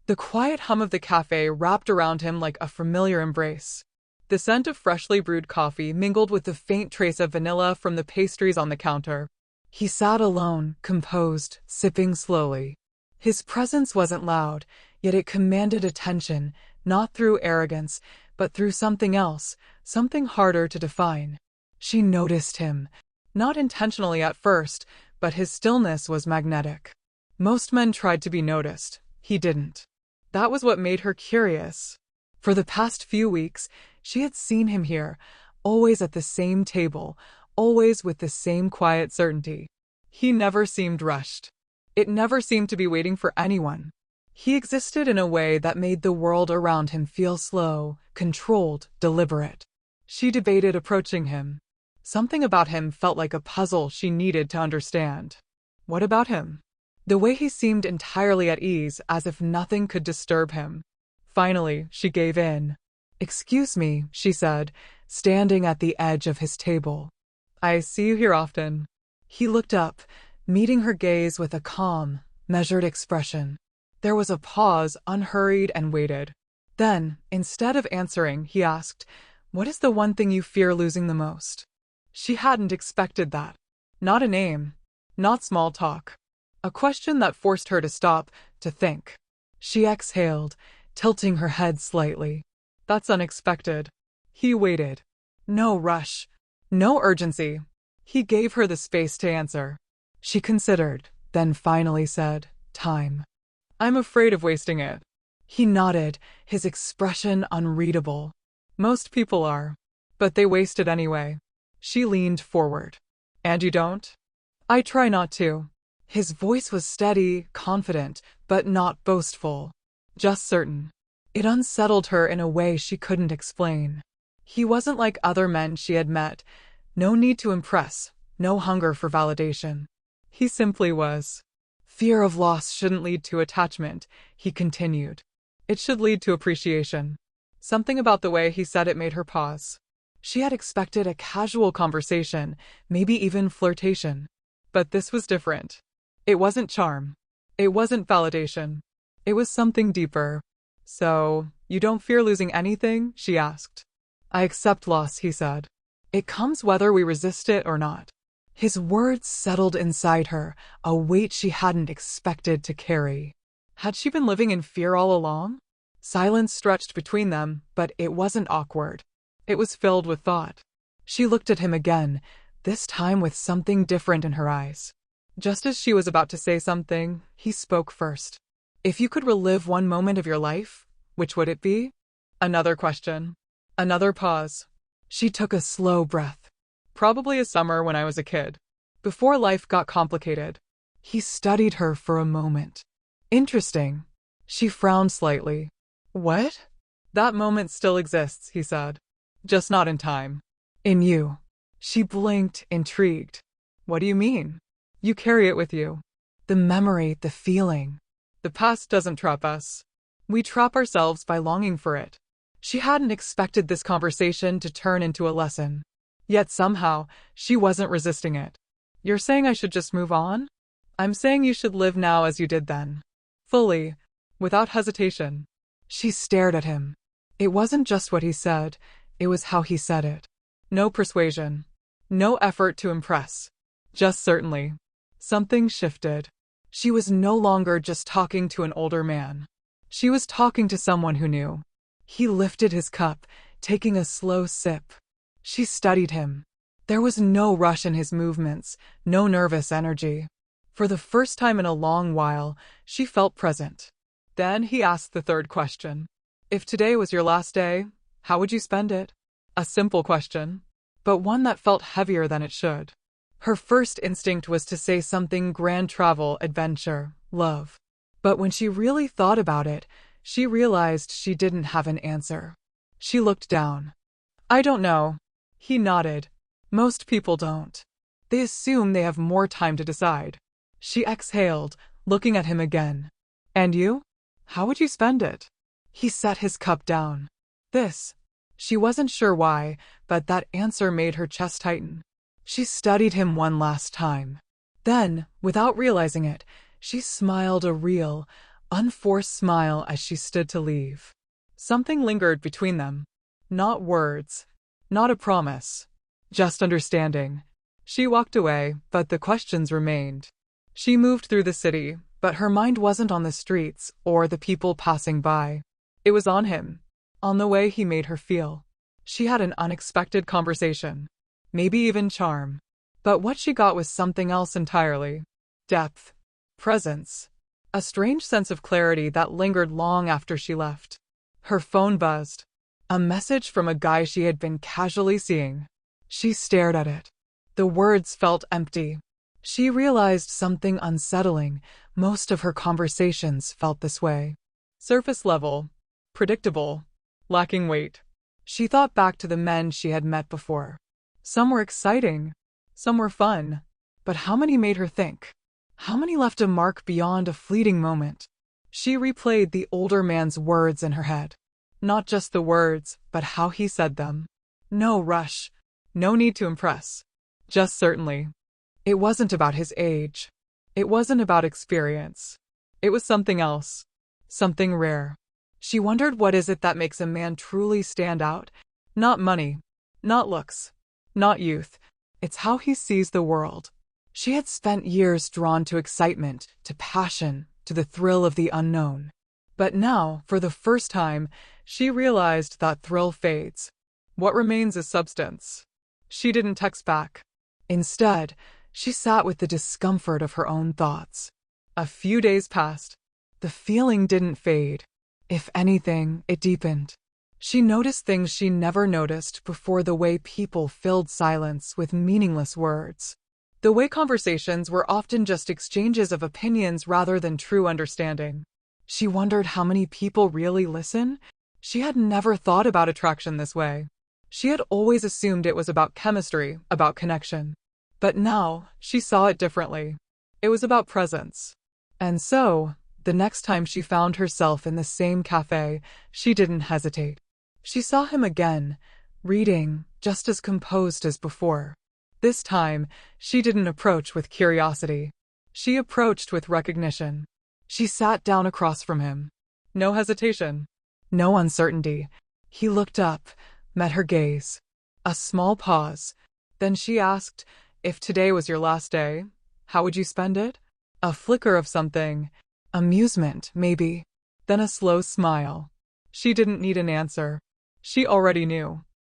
The quiet hum of the cafe wrapped around him like a familiar embrace. The scent of freshly brewed coffee mingled with the faint trace of vanilla from the pastries on the counter. He sat alone, composed, sipping slowly. His presence wasn't loud, yet it commanded attention, not through arrogance, but through something else, something harder to define. She noticed him. Not intentionally at first, but his stillness was magnetic. Most men tried to be noticed. He didn't. That was what made her curious. For the past few weeks, she had seen him here, always at the same table, always with the same quiet certainty. He never seemed rushed. It never seemed to be waiting for anyone. He existed in a way that made the world around him feel slow, controlled, deliberate. She debated approaching him. Something about him felt like a puzzle she needed to understand. What about him? The way he seemed entirely at ease, as if nothing could disturb him. Finally, she gave in. "Excuse me," she said, standing at the edge of his table. "I see you here often." He looked up, meeting her gaze with a calm, measured expression. There was a pause, unhurried and weighted. Then, instead of answering, he asked, "What is the one thing you fear losing the most?" She hadn't expected that. Not a name. Not small talk. A question that forced her to stop, to think. She exhaled, tilting her head slightly. "That's unexpected." He waited. No rush. No urgency. He gave her the space to answer. She considered, then finally said, "Time." "I'm afraid of wasting it." He nodded, his expression unreadable. "Most people are. But they waste it anyway." She leaned forward. "And you don't?" "I try not to." His voice was steady, confident, but not boastful. Just certain. It unsettled her in a way she couldn't explain. He wasn't like other men she had met. No need to impress, no hunger for validation. He simply was. "Fear of loss shouldn't lead to attachment," he continued. "It should lead to appreciation." Something about the way he said it made her pause. She had expected a casual conversation, maybe even flirtation. But this was different. It wasn't charm. It wasn't validation. It was something deeper. "So, you don't fear losing anything?" she asked. "I accept loss," he said. "It comes whether we resist it or not." His words settled inside her, a weight she hadn't expected to carry. Had she been living in fear all along? Silence stretched between them, but it wasn't awkward. It was filled with thought. She looked at him again, this time with something different in her eyes. Just as she was about to say something, he spoke first. "If you could relive one moment of your life, which would it be?" Another question. Another pause. She took a slow breath. "Probably a summer when I was a kid. Before life got complicated." He studied her for a moment. "Interesting." She frowned slightly. "What?" "That moment still exists," he said. "Just not in time." "In you." She blinked, intrigued. "What do you mean?" "You carry it with you. The memory, the feeling." "The past doesn't trap us. We trap ourselves by longing for it." She hadn't expected this conversation to turn into a lesson. Yet somehow, she wasn't resisting it. "You're saying I should just move on?" "I'm saying you should live now as you did then. Fully. Without hesitation." She stared at him. It wasn't just what he said, it was how he said it. No persuasion. No effort to impress. Just certainly. Something shifted. She was no longer just talking to an older man. She was talking to someone who knew. He lifted his cup, taking a slow sip. She studied him. There was no rush in his movements, no nervous energy. For the first time in a long while, she felt present. Then he asked the third question. "If today was your last day, how would you spend it?" A simple question, but one that felt heavier than it should. Her first instinct was to say something grand: travel, adventure, love. But when she really thought about it, she realized she didn't have an answer. She looked down. "I don't know." He nodded. "Most people don't. They assume they have more time to decide." She exhaled, looking at him again. "And you? How would you spend it?" He set his cup down. "This." She wasn't sure why, but that answer made her chest tighten. She studied him one last time. Then, without realizing it, she smiled a real, unforced smile as she stood to leave. Something lingered between them. Not words, not a promise, just understanding. She walked away, but the questions remained. She moved through the city, but her mind wasn't on the streets or the people passing by. It was on him, on the way he made her feel. She had an unexpected conversation, maybe even charm. But what she got was something else entirely. Depth, presence, a strange sense of clarity that lingered long after she left. Her phone buzzed. A message from a guy she had been casually seeing. She stared at it. The words felt empty. She realized something unsettling. Most of her conversations felt this way. Surface level, predictable, lacking weight. She thought back to the men she had met before. Some were exciting, some were fun. But how many made her think? How many left a mark beyond a fleeting moment? She replayed the older man's words in her head. Not just the words, but how he said them. No rush. No need to impress. Just certainly. It wasn't about his age. It wasn't about experience. It was something else. Something rare. She wondered, what is it that makes a man truly stand out? Not money. Not looks. Not youth. It's how he sees the world. She had spent years drawn to excitement, to passion, to the thrill of the unknown. But now, for the first time, she realized that thrill fades. What remains is substance. She didn't text back. Instead, she sat with the discomfort of her own thoughts. A few days passed. The feeling didn't fade. If anything, it deepened. She noticed things she never noticed before: the way people filled silence with meaningless words. The way conversations were often just exchanges of opinions rather than true understanding. She wondered how many people really listen. She had never thought about attraction this way. She had always assumed it was about chemistry, about connection. But now, she saw it differently. It was about presence. And so, the next time she found herself in the same cafe, she didn't hesitate. She saw him again, reading, just as composed as before. This time, she didn't approach with curiosity. She approached with recognition. She sat down across from him. No hesitation. No uncertainty. He looked up, met her gaze. A small pause. Then she asked, "If today was your last day, how would you spend it?" A flicker of something. Amusement, maybe. Then a slow smile. She didn't need an answer. She already knew.